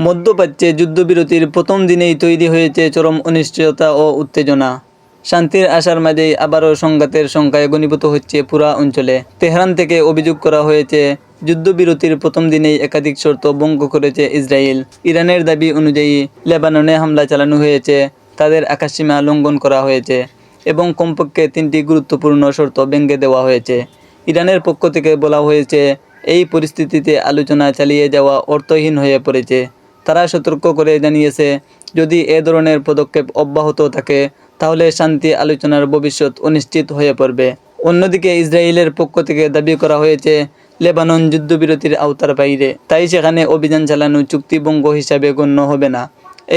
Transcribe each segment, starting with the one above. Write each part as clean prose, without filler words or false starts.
মধ্যপ্রাচ্যে যুদ্ধবিরতির প্রথম দিনেই তৈরি হয়েছে চরম অনিশ্চয়তা ও উত্তেজনা। শান্তির আশার মাঝেই আবারও সংঘাতের সংখ্যায় ঘনীভূত হচ্ছে পুরা অঞ্চলে। তেহরান থেকে অভিযোগ করা হয়েছে, যুদ্ধবিরতির প্রথম দিনেই একাধিক শর্ত ভঙ্গ করেছে ইসরায়েল। ইরানের দাবি অনুযায়ী লেবাননে হামলা চালানো হয়েছে, তাদের আকাশসীমা লঙ্ঘন করা হয়েছে এবং কমপক্ষে 3টি গুরুত্বপূর্ণ শর্ত ভেঙে দেওয়া হয়েছে। ইরানের পক্ষ থেকে বলা হয়েছে, এই পরিস্থিতিতে আলোচনা চালিয়ে যাওয়া অর্থহীন হয়ে পড়েছে। তারা সতর্ক করে জানিয়েছে, যদি এ ধরনের পদক্ষেপ অব্যাহত থাকে তাহলে শান্তি আলোচনার ভবিষ্যৎ অনিশ্চিত হয়ে পড়বে। অন্যদিকে ইসরায়েলের পক্ষ থেকে দাবি করা হয়েছে, লেবানন যুদ্ধবিরতির আওতার বাইরে, তাই সেখানে অভিযান চালানো চুক্তিভঙ্গ হিসাবে গণ্য হবে না।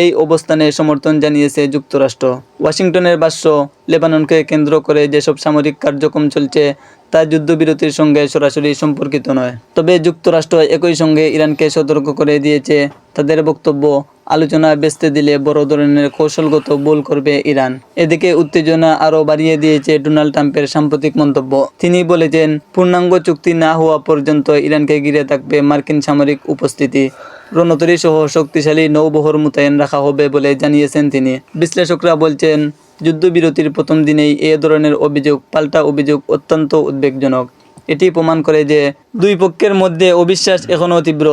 এই অবস্থানে সমর্থন জানিয়েছে যুক্তরাষ্ট্র। ওয়াশিংটনের ভাষ্য, লেবাননকে কেন্দ্র করে যেসব সামরিক কার্যক্রম চলছে তা যুদ্ধবিরতির সঙ্গে সরাসরি সম্পর্কিত নয়। তবে যুক্তরাষ্ট্র একই সঙ্গে ইরানকে সতর্ক করে দিয়েছে, তাদের বক্তব্য, আলোচনা ভেস্তে দিলে বড় ধরনের কৌশলগত ভুল করবে ইরান। এদিকে উত্তেজনা আরও বাড়িয়ে দিয়েছে ডোনাল্ড ট্রাম্পের সাম্প্রতিক মন্তব্য। তিনি বলেছেন, পূর্ণাঙ্গ চুক্তি না হওয়া পর্যন্ত ইরানকে ঘিরে থাকবে মার্কিন সামরিক উপস্থিতি, রণতরী সহ শক্তিশালী নৌবহর মোতায়েন রাখা হবে বলে জানিয়েছেন তিনি। বিশ্লেষকরা বলছেন, যুদ্ধবিরতির প্রথম দিনেই এ ধরনের অভিযোগ পাল্টা অভিযোগ অত্যন্ত উদ্বেগজনক। এটি প্রমাণ করে যে দুই পক্ষের মধ্যে অবিশ্বাস এখনও তীব্র।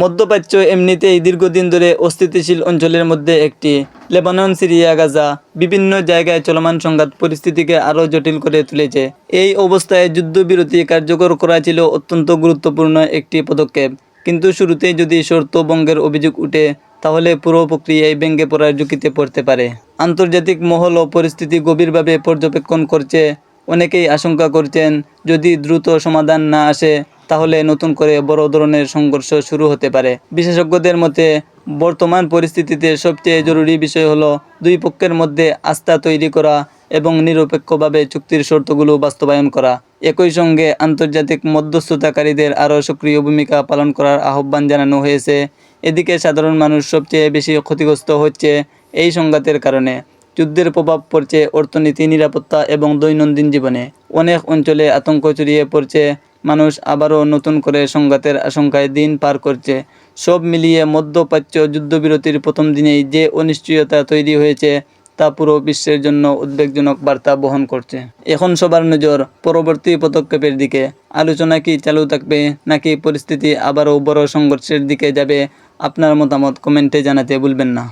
মধ্যপ্রাচ্য এমনিতেই দীর্ঘদিন ধরে অস্থিতিশীল অঞ্চলের মধ্যে একটি। লেবানন, সিরিয়া, গাজা বিভিন্ন জায়গায় চলমান সংঘাত পরিস্থিতিকে আরও জটিল করে তুলেছে। এই অবস্থায় যুদ্ধবিরতি কার্যকর করা ছিল অত্যন্ত গুরুত্বপূর্ণ একটি পদক্ষেপ, কিন্তু শুরুতেই যদি শর্ত ভঙ্গের অভিযোগ উঠে তাহলে পুরো প্রক্রিয়ায় ভেঙে পড়ার ঝুঁকিতে পড়তে পারে। আন্তর্জাতিক মহলও পরিস্থিতি গভীরভাবে পর্যবেক্ষণ করছে। অনেকেই আশঙ্কা করছেন, যদি দ্রুত সমাধান না আসে তাহলে নতুন করে বড় ধরনের সংঘর্ষ শুরু হতে পারে। বিশেষজ্ঞদের মতে, বর্তমান পরিস্থিতিতে সবচেয়ে জরুরি বিষয় হলো দুই পক্ষের মধ্যে আস্থা তৈরি করা এবং নিরপেক্ষভাবে চুক্তির শর্তগুলো বাস্তবায়ন করা। একই সঙ্গে আন্তর্জাতিক মধ্যস্থতাকারীদের আরও সক্রিয় ভূমিকা পালন করার আহ্বান জানানো হয়েছে। এদিকে সাধারণ মানুষ সবচেয়ে বেশি ক্ষতিগ্রস্ত হচ্ছে এই সংঘাতের কারণে। যুদ্ধের প্রভাব পড়ছে অর্থনীতি, নিরাপত্তা এবং দৈনন্দিন জীবনে। অনেক অঞ্চলে আতঙ্ক ছড়িয়ে পড়ছে, মানুষ আবারও নতুন করে সংঘাতের আশঙ্কায় দিন পার করছে। সব মিলিয়ে মধ্যপ্রাচ্য যুদ্ধবিরতির প্রথম দিনেই যে অনিশ্চয়তা তৈরি হয়েছে তা পুরো বিশ্বের জন্য উদ্বেগজনক বার্তা বহন করছে। এখন সবার নজর পরবর্তী পদক্ষেপের দিকে। আলোচনা কি চালু থাকবে নাকি পরিস্থিতি আবারও বড় সংঘর্ষের দিকে যাবে? আপনার মতামত কমেন্টে জানাতে ভুলবেন না।